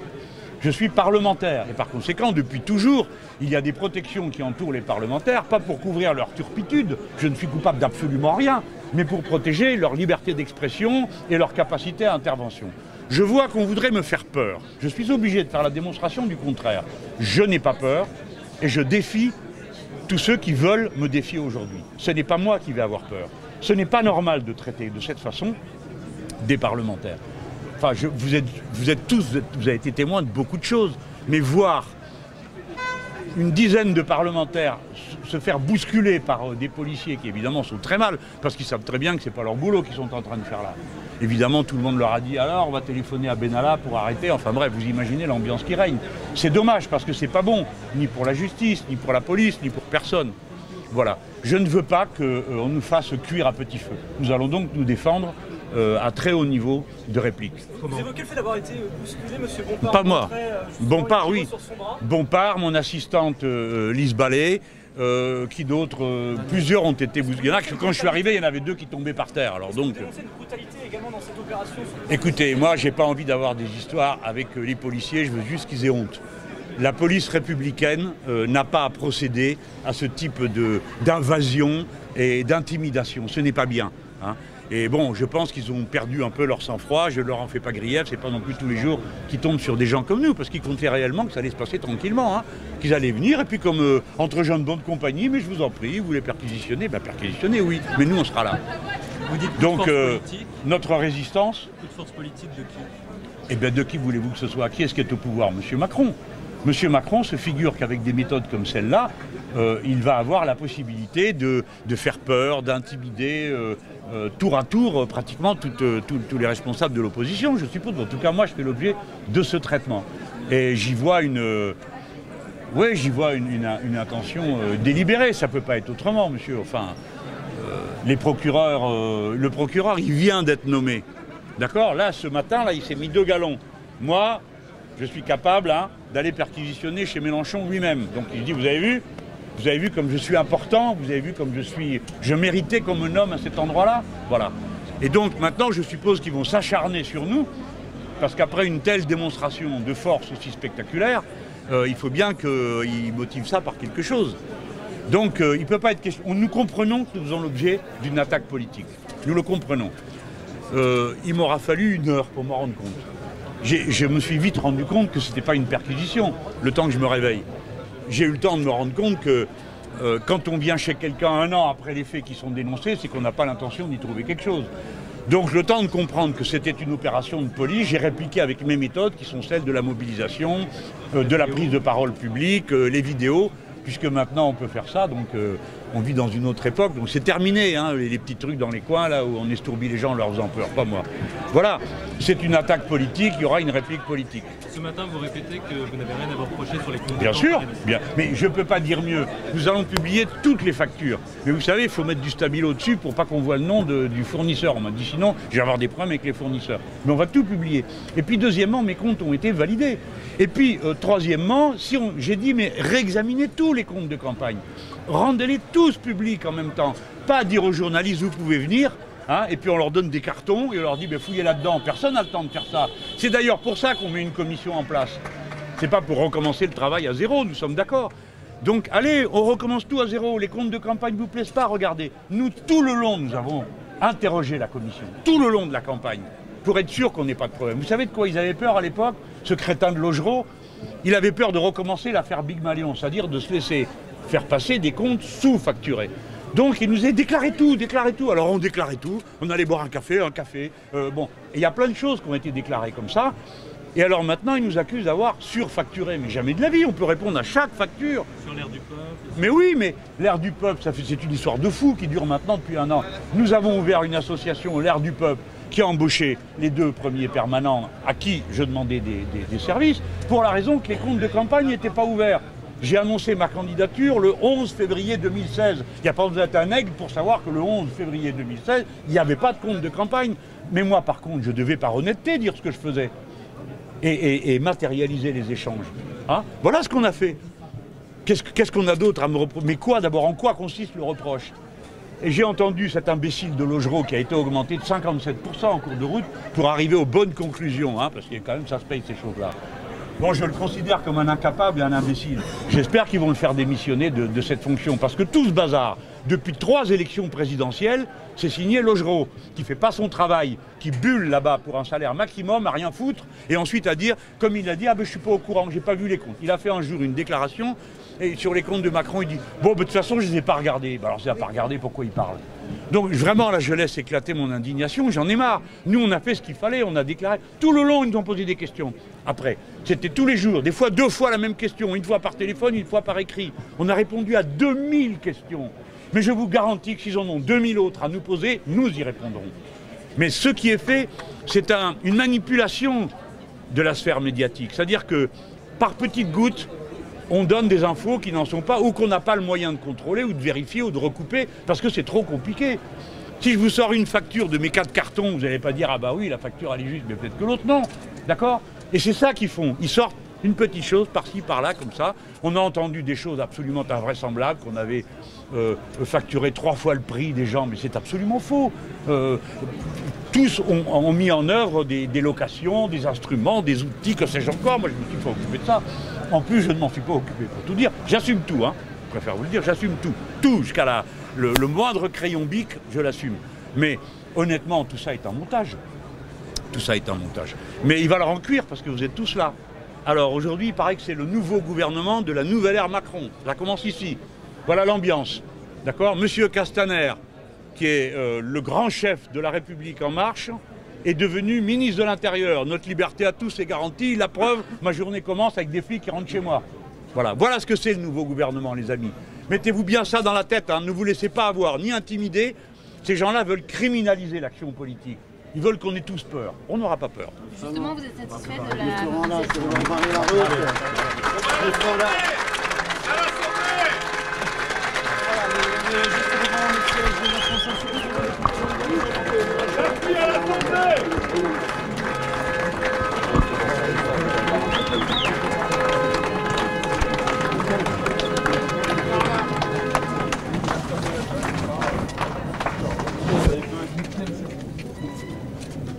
Je suis parlementaire et par conséquent, depuis toujours, il y a des protections qui entourent les parlementaires, pas pour couvrir leur turpitude, je ne suis coupable d'absolument rien, mais pour protéger leur liberté d'expression et leur capacité à intervention. Je vois qu'on voudrait me faire peur. Je suis obligé de faire la démonstration du contraire. Je n'ai pas peur et je défie tous ceux qui veulent me défier aujourd'hui. Ce n'est pas moi qui vais avoir peur. Ce n'est pas normal de traiter de cette façon des parlementaires. Enfin, vous avez été témoins de beaucoup de choses, mais voir une dizaine de parlementaires se faire bousculer par des policiers qui évidemment sont très mal, parce qu'ils savent très bien que ce n'est pas leur boulot qu'ils sont en train de faire là. Évidemment, tout le monde leur a dit, alors on va téléphoner à Benalla pour arrêter, enfin bref, vous imaginez l'ambiance qui règne. C'est dommage, parce que c'est pas bon, ni pour la justice, ni pour la police, ni pour personne. Voilà. Je ne veux pas qu'on nous fasse cuire à petit feu. Nous allons donc nous défendre à très haut niveau de réplique. Vous évoquez le fait d'avoir été bousculé, M. Bompard. Pas moi. Bompard, oui. Bompard, mon assistante Lise Ballet, qui d'autres, plusieurs ont été bousculés. Il y en a, quand je suis arrivé, il y en avait 2 qui tombaient par terre. Alors donc, une brutalité également dans cette opération. Écoutez, moi, j'ai pas envie d'avoir des histoires avec les policiers. Je veux juste qu'ils aient honte. La police républicaine n'a pas à procéder à ce type d'invasion et d'intimidation. Ce n'est pas bien. Hein. Et bon, je pense qu'ils ont perdu un peu leur sang-froid, je ne leur en fais pas grief, c'est pas non plus tous les jours qu'ils tombent sur des gens comme nous, parce qu'ils comptaient réellement que ça allait se passer tranquillement, hein, qu'ils allaient venir, et puis comme entre jeunes bonnes compagnies, mais je vous en prie, vous voulez perquisitionner, perquisitionner, oui, mais nous on sera là. Vous dites donc notre résistance... Coup de force politique de qui? Eh bien de qui voulez-vous que ce soit? Qui est-ce qui est au pouvoir? Monsieur Macron. Monsieur Macron se figure qu'avec des méthodes comme celle-là, il va avoir la possibilité de faire peur, d'intimider tour à tour pratiquement tous les responsables de l'opposition, je suppose. En tout cas, moi, je fais l'objet de ce traitement. Et j'y vois une intention délibérée. Ça ne peut pas être autrement, monsieur. Enfin, les procureurs, le procureur, il vient d'être nommé. D'accord? Là, ce matin, là, il s'est mis 2 galons. Moi, je suis capable d'aller perquisitionner chez Mélenchon lui-même. Donc il dit, vous avez vu comme je suis important, vous avez vu comme je méritais qu'on me nomme à cet endroit-là. Voilà. Et donc maintenant, je suppose qu'ils vont s'acharner sur nous, parce qu'après une telle démonstration de force aussi spectaculaire, il faut bien qu'ils motivent ça par quelque chose. Donc il ne peut pas être question... Nous comprenons que nous faisons l'objet d'une attaque politique. Nous le comprenons. Il m'aura fallu 1 heure pour m'en rendre compte. Je me suis vite rendu compte que ce n'était pas une perquisition, le temps que je me réveille. J'ai eu le temps de me rendre compte que quand on vient chez quelqu'un 1 an après les faits qui sont dénoncés, c'est qu'on n'a pas l'intention d'y trouver quelque chose. Donc le temps de comprendre que c'était une opération de police, j'ai répliqué avec mes méthodes qui sont celles de la mobilisation, de la prise de parole publique, les vidéos, puisque maintenant on peut faire ça, donc on vit dans une autre époque, donc c'est terminé, hein, les petits trucs dans les coins là où on estourbit les gens en leur faisant peur, pas moi. Voilà, c'est une attaque politique, il y aura une réplique politique. Ce matin, vous répétez que vous n'avez rien à vous reprocher sur les comptes. Bien sûr, bien, mais je ne peux pas dire mieux. Nous allons publier toutes les factures. Mais vous savez, il faut mettre du stabilo dessus pour pas qu'on voit le nom du fournisseur. On m'a dit sinon, je vais avoir des problèmes avec les fournisseurs. Mais on va tout publier. Et puis deuxièmement, mes comptes ont été validés. Et puis troisièmement, j'ai dit, mais réexaminez tous les comptes de campagne. Rendez-les tous publics en même temps. Pas dire aux journalistes, vous pouvez venir. Hein, et puis on leur donne des cartons et on leur dit fouillez là-dedans. Personne n'a le temps de faire ça. C'est d'ailleurs pour ça qu'on met une commission en place. C'est pas pour recommencer le travail à zéro, nous sommes d'accord. Donc allez, on recommence tout à zéro. Les comptes de campagne ne vous plaisent pas, regardez. Nous, tout le long, nous avons interrogé la commission. Tout le long de la campagne. Pour être sûr qu'on n'ait pas de problème. Vous savez de quoi ils avaient peur à l'époque? Ce crétin de Logereau, il avait peur de recommencer l'affaire Big Malion, c'est-à-dire de se laisser faire passer des comptes sous-facturés. Donc il nous a déclaré tout. Alors on déclarait tout, on allait boire un café, bon. Et il y a plein de choses qui ont été déclarées comme ça. Et alors maintenant, ils nous accusent d'avoir surfacturé. Mais jamais de la vie, on peut répondre à chaque facture. Sur l'air du peuple. Mais oui, mais l'air du peuple, c'est une histoire de fou qui dure maintenant depuis 1 an. Nous avons ouvert une association, l'air du peuple, qui a embauché les 2 premiers permanents à qui je demandais des services, pour la raison que les comptes de campagne n'étaient pas ouverts. J'ai annoncé ma candidature le 11 février 2016. Il n'y a pas besoin d'être un aigle pour savoir que le 11 février 2016, il n'y avait pas de compte de campagne. Mais moi, par contre, je devais par honnêteté dire ce que je faisais et matérialiser les échanges. Hein? Voilà ce qu'on a fait. Qu'est-ce qu'on a d'autre à me reprocher? Mais quoi d'abord? En quoi consiste le reproche? Et j'ai entendu cet imbécile de Logereau qui a été augmenté de 57% en cours de route pour arriver aux bonnes conclusions, hein, parce que quand même ça se paye ces choses-là. Bon, je le considère comme un incapable et un imbécile. J'espère qu'ils vont le faire démissionner de cette fonction, parce que tout ce bazar, depuis 3 élections présidentielles, c'est signé Logereau, qui ne fait pas son travail, qui bulle là-bas pour un salaire maximum, à rien foutre, et ensuite à dire, comme il a dit, ah ben je ne suis pas au courant, j'ai pas vu les comptes. Il a fait un jour une déclaration, et sur les comptes de Macron, il dit, bon, ben, de toute façon, je ne les ai pas regardés. Ben, alors, s'il n'a pas regardé, pourquoi il parle? Donc, vraiment, là, je laisse éclater mon indignation, j'en ai marre. Nous, on a fait ce qu'il fallait, on a déclaré. Tout le long, ils nous ont posé des questions. Après, c'était tous les jours, des fois 2 fois la même question, une fois par téléphone, une fois par écrit. On a répondu à 2000 questions. Mais je vous garantis que s'ils en ont 2000 autres à nous poser, nous y répondrons. Mais ce qui est fait, c'est une manipulation de la sphère médiatique. C'est-à-dire que, par petites gouttes, on donne des infos qui n'en sont pas, ou qu'on n'a pas le moyen de contrôler, ou de vérifier, ou de recouper, parce que c'est trop compliqué. Si je vous sors une facture de mes 4 cartons, vous n'allez pas dire, ah bah oui, la facture elle est juste, mais peut-être que l'autre non. D'accord? Et c'est ça qu'ils font. Ils sortent une petite chose par-ci, par-là, comme ça. On a entendu des choses absolument invraisemblables, qu'on avait facturé 3 fois le prix des gens, mais c'est absolument faux. Tous ont mis en œuvre des locations, des instruments, des outils, que sais-je encore. Moi, je me suis pas occupé de ça. En plus, je ne m'en suis pas occupé. Pour tout dire, j'assume tout. Hein. Je préfère vous le dire, j'assume tout. Tout, jusqu'à le moindre crayon bic, je l'assume. Mais honnêtement, tout ça est un montage. Tout ça est un montage. Mais il va leur en cuire parce que vous êtes tous là. Alors aujourd'hui, il paraît que c'est le nouveau gouvernement de la nouvelle ère Macron. Ça commence ici. Voilà l'ambiance. D'accord? Monsieur Castaner, qui est le grand chef de la République en marche, est devenu ministre de l'Intérieur. Notre liberté à tous est garantie. La preuve, ma journée commence avec des flics qui rentrent chez moi. Voilà, voilà ce que c'est le nouveau gouvernement, les amis. Mettez-vous bien ça dans la tête, hein. Ne vous laissez pas avoir ni intimider. Ces gens-là veulent criminaliser l'action politique. Ils veulent qu'on ait tous peur. On n'aura pas peur. Justement, vous êtes satisfait de la...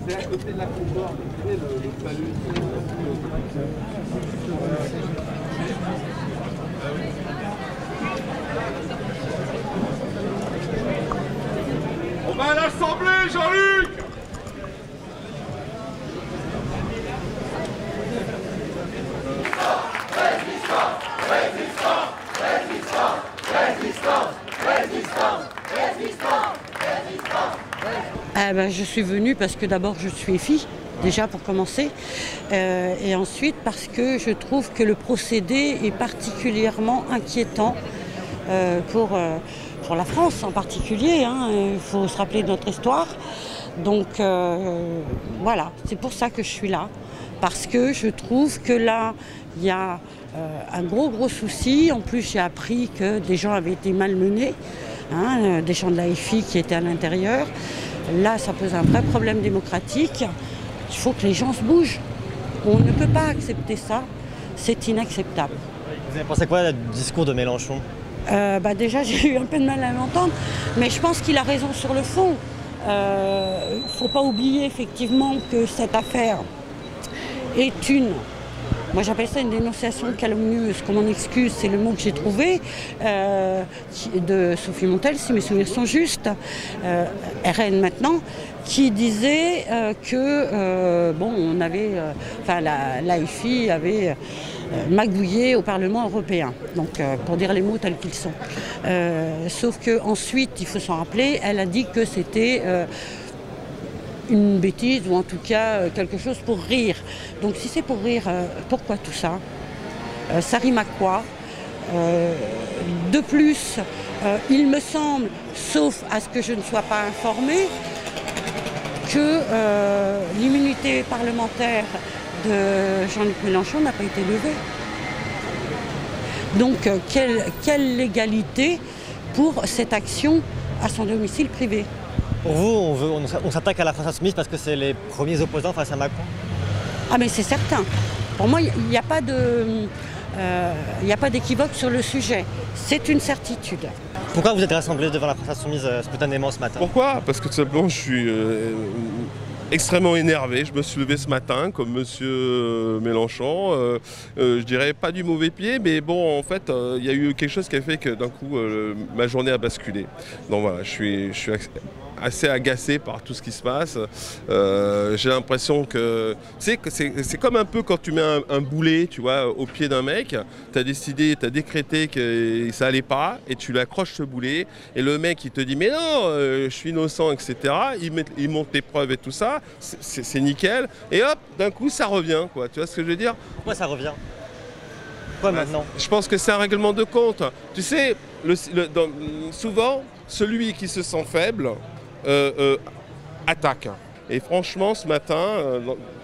C'est à côté de la Concorde, vous savez, le palus. On va à l'Assemblée, Jean-Luc! Je suis venue parce que d'abord je suis fille, déjà pour commencer, et ensuite parce que je trouve que le procédé est particulièrement inquiétant pour la France en particulier. Hein. Il faut se rappeler de notre histoire. Donc voilà, c'est pour ça que je suis là, parce que je trouve que là, il y a un gros souci. En plus, j'ai appris que des gens avaient été malmenés, hein, des gens de la FI qui étaient à l'intérieur. Là, ça pose un vrai problème démocratique. Il faut que les gens se bougent. On ne peut pas accepter ça. C'est inacceptable. Vous avez pensé quoi du discours de Mélenchon? Déjà, j'ai eu un peu de mal à l'entendre, mais je pense qu'il a raison sur le fond. Il ne faut pas oublier effectivement que cette affaire est moi j'appelle ça une dénonciation calomnieuse, qu'on m'en excuse, c'est le mot que j'ai trouvé, de Sophie Montel, si mes souvenirs sont justes, RN maintenant, qui disait on avait, l'AFI avait magouillé au Parlement européen, donc pour dire les mots tels qu'ils sont. Sauf qu'ensuite, il faut s'en rappeler, elle a dit que c'était une bêtise ou en tout cas quelque chose pour rire. Donc si c'est pour rire, pourquoi tout ça? Ça rime à quoi? De plus, il me semble, sauf à ce que je ne sois pas informée, que l'immunité parlementaire de Jean-Luc Mélenchon n'a pas été levée. Donc quelle légalité pour cette action à son domicile privé? Pour vous, on s'attaque à la France Insoumise parce que c'est les premiers opposants face à Macron? Ah mais c'est certain. Pour moi, il n'y a pas d'équivoque sur le sujet. C'est une certitude. Pourquoi vous êtes rassemblés devant la France Insoumise spontanément ce matin? Pourquoi? Parce que tout simplement je suis extrêmement énervé. Je me suis levé ce matin comme monsieur Mélenchon. Je dirais pas du mauvais pied, mais bon, en fait, il y a eu quelque chose qui a fait que d'un coup, ma journée a basculé. Donc voilà, je suis assez agacé par tout ce qui se passe. J'ai l'impression que c'est comme un peu quand tu mets un boulet, tu vois, au pied d'un mec. Tu as décidé, tu as décrété que ça allait pas et tu l'accroches ce boulet et le mec il te dit mais non, je suis innocent, etc. Il monte les preuves et tout ça, c'est nickel et hop, d'un coup ça revient, quoi. Tu vois ce que je veux dire? Pourquoi ça revient? Pourquoi maintenant? Je pense que c'est un règlement de compte. Tu sais, souvent celui qui se sent faible attaque. Et franchement, ce matin,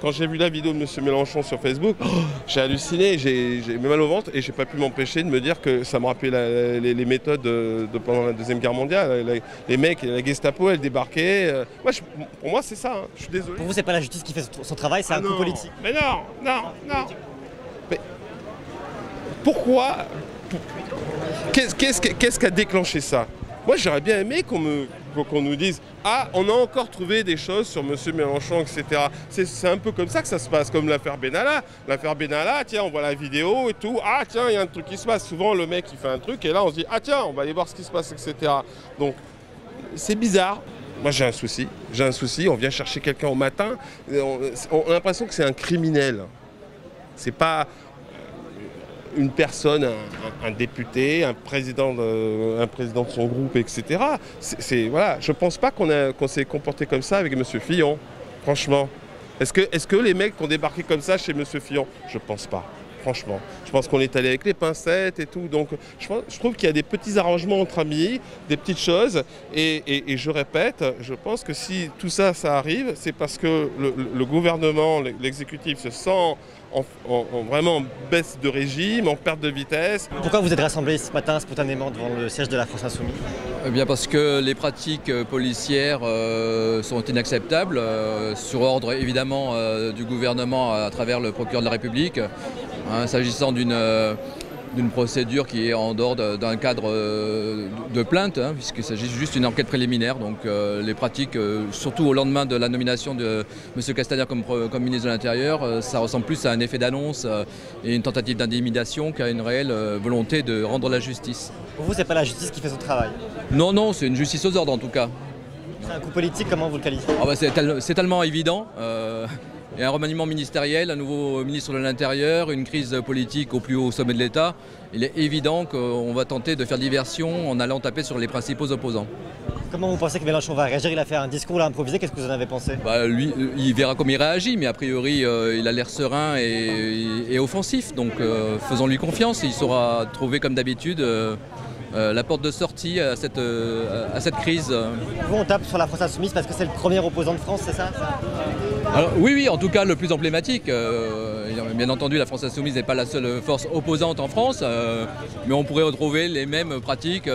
quand j'ai vu la vidéo de M. Mélenchon sur Facebook, j'ai halluciné, j'ai mal au ventre et j'ai pas pu m'empêcher de me dire que ça me rappelait les méthodes pendant la Deuxième Guerre mondiale. Les mecs, la Gestapo, elle débarquait. Pour moi, c'est ça. Hein. Je suis désolé. Pour vous, c'est pas la justice qui fait son travail, c'est un coup politique. Mais non. Mais pourquoi? Qu'est-ce qui a déclenché ça? Moi, j'aurais bien aimé qu'on nous dise « Ah, on a encore trouvé des choses sur M. Mélenchon, etc. » C'est un peu comme ça que ça se passe, comme l'affaire Benalla. L'affaire Benalla, tiens, on voit la vidéo et tout. « Ah, tiens, il y a un truc qui se passe. » Souvent, le mec, il fait un truc et là, on se dit « Ah, tiens, on va aller voir ce qui se passe, etc. » Donc, c'est bizarre. Moi, j'ai un souci. On vient chercher quelqu'un au matin. On a l'impression que c'est un criminel. C'est pas une personne, un député, un président de son groupe, etc. Voilà. Je ne pense pas qu'on s'est comporté comme ça avec M. Fillon, franchement. Est-ce que les mecs ont débarqué comme ça chez M. Fillon? Je ne pense pas, franchement. Je pense qu'on est allé avec les pincettes et tout. Donc je trouve qu'il y a des petits arrangements entre amis, des petites choses. Et je répète, je pense que si tout ça arrive, c'est parce que le gouvernement, l'exécutif se sent vraiment baisse de régime, en perte de vitesse. Pourquoi vous êtes rassemblés ce matin spontanément devant le siège de la France Insoumise? Eh bien parce que les pratiques policières sont inacceptables, sur ordre évidemment du gouvernement à travers le procureur de la République, hein, s'agissant d'une procédure qui est en dehors d'un cadre de plainte, hein, puisqu'il s'agit juste d'une enquête préliminaire. Donc les pratiques, surtout au lendemain de la nomination de M. Castaner comme ministre de l'Intérieur, ça ressemble plus à un effet d'annonce et une tentative d'intimidation qu'à une réelle volonté de rendre la justice. Pour vous, c'est pas la justice qui fait son travail? Non, c'est une justice aux ordres en tout cas. C'est un coup politique, comment vous le qualifiez? C'est tellement évident. Et un remaniement ministériel, un nouveau ministre de l'Intérieur, une crise politique au plus haut sommet de l'État. Il est évident qu'on va tenter de faire diversion en allant taper sur les principaux opposants. Comment vous pensez que Mélenchon va réagir? Il a fait un discours là improvisé, qu'est-ce que vous en avez pensé? Lui, il verra comment il réagit, mais a priori, il a l'air serein et offensif. Donc faisons-lui confiance, il saura trouver comme d'habitude la porte de sortie à cette crise. Vous, on tape sur la France Insoumise parce que c'est le premier opposant de France, c'est ça? Alors, oui, en tout cas le plus emblématique. Bien entendu, la France Insoumise n'est pas la seule force opposante en France, mais on pourrait retrouver les mêmes pratiques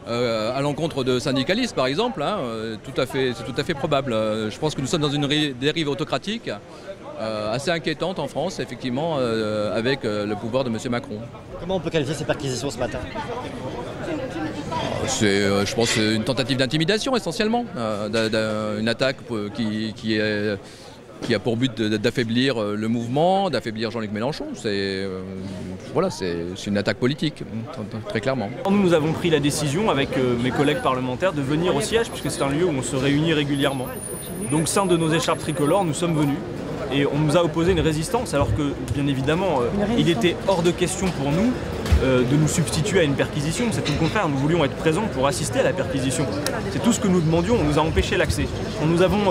à l'encontre de syndicalistes, par exemple. Hein, c'est tout à fait probable. Je pense que nous sommes dans une dérive autocratique assez inquiétante en France, effectivement, avec le pouvoir de M. Macron. Comment on peut qualifier ces perquisitions ce matin? Je pense que c'est une tentative d'intimidation essentiellement, une attaque qui a pour but d'affaiblir le mouvement, d'affaiblir Jean-Luc Mélenchon. C'est une attaque politique, très clairement. Nous avons pris la décision avec mes collègues parlementaires de venir au siège, puisque c'est un lieu où on se réunit régulièrement. Donc, sein de nos écharpes tricolores, nous sommes venus. Et on nous a opposé une résistance, alors que, bien évidemment, il était hors de question pour nous de nous substituer à une perquisition. C'est tout le contraire, nous voulions être présents pour assister à la perquisition. C'est tout ce que nous demandions, on nous a empêché l'accès. Nous avons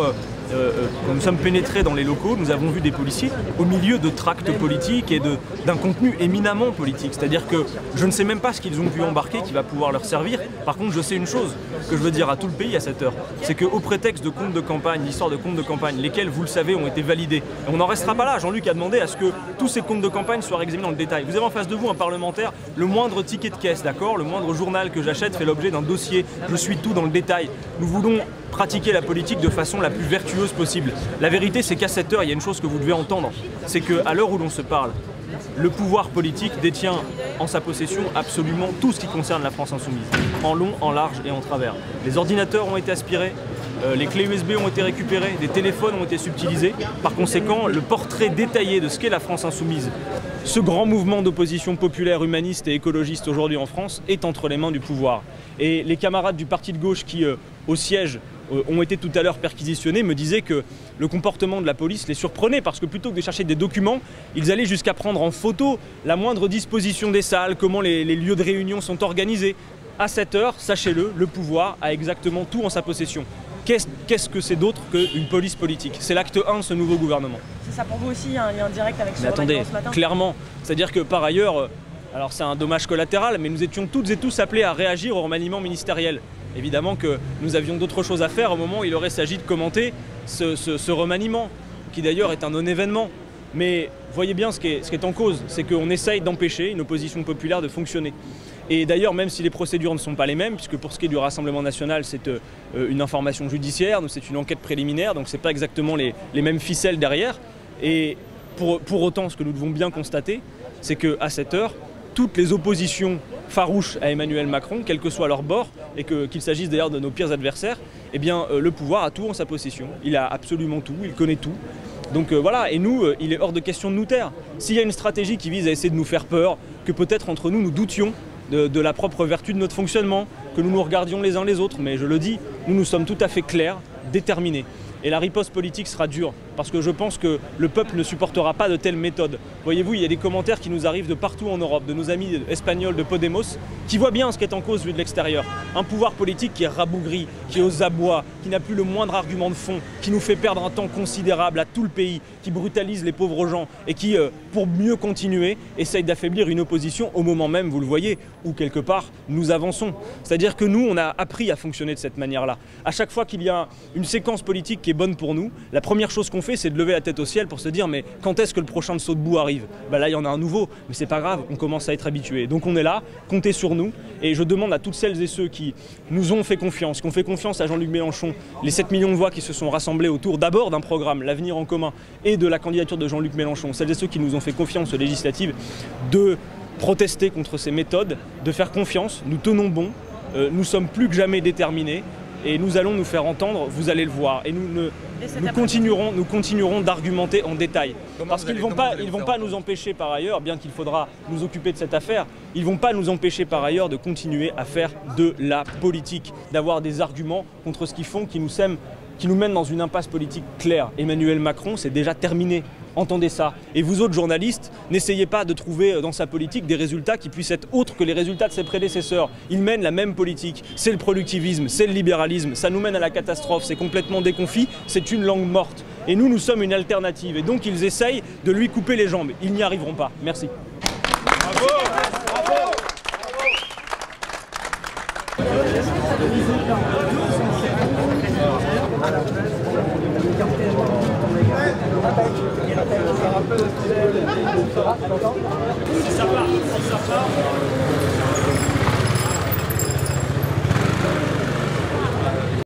quand nous sommes pénétrés dans les locaux, nous avons vu des policiers au milieu de tracts politiques et d'un contenu éminemment politique. C'est-à-dire que je ne sais même pas ce qu'ils ont pu embarquer qui va pouvoir leur servir. Par contre, je sais une chose que je veux dire à tout le pays à cette heure, c'est qu'au prétexte de comptes de campagne, l'histoire de comptes de campagne, lesquels, vous le savez, ont été validés, et on n'en restera pas là. Jean-Luc a demandé à ce que tous ces comptes de campagne soient examinés dans le détail. Vous avez en face de vous un parlementaire, le moindre ticket de caisse, d'accord, le moindre journal que j'achète fait l'objet d'un dossier, je suis tout dans le détail. Nous voulons pratiquer la politique de façon la plus vertueuse possible. La vérité, c'est qu'à cette heure, il y a une chose que vous devez entendre, c'est qu'à l'heure où l'on se parle, le pouvoir politique détient en sa possession absolument tout ce qui concerne la France insoumise, en long, en large et en travers. Les ordinateurs ont été aspirés, les clés USB ont été récupérées, des téléphones ont été subtilisés. Par conséquent, le portrait détaillé de ce qu'est la France insoumise, ce grand mouvement d'opposition populaire, humaniste et écologiste aujourd'hui en France, est entre les mains du pouvoir. Et les camarades du parti de gauche qui, au siège, ont été tout à l'heure perquisitionnés, me disaient que le comportement de la police les surprenait parce que plutôt que de chercher des documents, ils allaient jusqu'à prendre en photo la moindre disposition des salles, comment les lieux de réunion sont organisés. À cette heure, sachez-le, le pouvoir a exactement tout en sa possession. Qu'est-ce que c'est d'autre qu'une police politique? C'est l'acte 1 de ce nouveau gouvernement. C'est ça pour vous aussi, il y a un lien direct avec ce attendez, ce matin. Clairement, c'est-à-dire que par ailleurs, alors c'est un dommage collatéral, mais nous étions toutes et tous appelés à réagir au remaniement ministériel. Évidemment que nous avions d'autres choses à faire au moment où il aurait s'agi de commenter ce remaniement, qui d'ailleurs est un non-événement. Mais voyez bien ce qui est en cause, c'est qu'on essaye d'empêcher une opposition populaire de fonctionner. Et d'ailleurs, même si les procédures ne sont pas les mêmes, puisque pour ce qui est du Rassemblement national, c'est une information judiciaire, c'est une enquête préliminaire, donc c'est pas exactement les mêmes ficelles derrière. Et pour autant, ce que nous devons bien constater, c'est qu'à cette heure, toutes les oppositions farouches à Emmanuel Macron, quel que soit leur bord, et qu'il s'agisse d'ailleurs de nos pires adversaires, eh bien le pouvoir a tout en sa possession. Il a absolument tout, il connaît tout. Donc voilà, et nous, il est hors de question de nous taire. S'il y a une stratégie qui vise à essayer de nous faire peur, que peut-être entre nous doutions de la propre vertu de notre fonctionnement, que nous nous regardions les uns les autres, mais je le dis, nous sommes tout à fait clairs, déterminés. Et la riposte politique sera dure, parce que je pense que le peuple ne supportera pas de telles méthodes. Voyez-vous, il y a des commentaires qui nous arrivent de partout en Europe, de nos amis espagnols de Podemos, qui voient bien ce qui est en cause vu de l'extérieur. Un pouvoir politique qui est rabougri, qui est aux abois, qui n'a plus le moindre argument de fond, qui nous fait perdre un temps considérable à tout le pays, qui brutalise les pauvres gens et qui, pour mieux continuer, essaye d'affaiblir une opposition au moment même, vous le voyez, où quelque part nous avançons. C'est-à-dire que nous, on a appris à fonctionner de cette manière-là. À chaque fois qu'il y a une séquence politique qui est bonne pour nous, la première chose qu'on fait, c'est de lever la tête au ciel pour se dire mais quand est-ce que le prochain saut de boue arrive? Bah là, il y en a un nouveau, mais c'est pas grave, on commence à être habitué. Donc on est là, comptez sur nous, et je demande à toutes celles et ceux qui nous ont fait confiance, qui ont fait confiance à Jean-Luc Mélenchon, les 7 millions de voix qui se sont rassemblées autour d'abord d'un programme, l'avenir en commun, et de la candidature de Jean-Luc Mélenchon, celles et ceux qui nous ont fait confiance aux législatives, de protester contre ces méthodes, de faire confiance, nous tenons bon, nous sommes plus que jamais déterminés, et nous allons nous faire entendre, vous allez le voir. Et nous continuerons d'argumenter en détail. Parce qu'ils ne vont pas nous empêcher par ailleurs, bien qu'il faudra nous occuper de cette affaire, ils ne vont pas nous empêcher par ailleurs de continuer à faire de la politique, d'avoir des arguments contre ce qu'ils font qui nous mènent dans une impasse politique claire. Emmanuel Macron, c'est déjà terminé. Entendez ça. Et vous autres journalistes, n'essayez pas de trouver dans sa politique des résultats qui puissent être autres que les résultats de ses prédécesseurs. Il mène la même politique. C'est le productivisme, c'est le libéralisme. Ça nous mène à la catastrophe. C'est complètement déconfit. C'est une langue morte. Et nous sommes une alternative. Et donc ils essayent de lui couper les jambes. Ils n'y arriveront pas. Merci. Bravo. Bravo. Si ça part,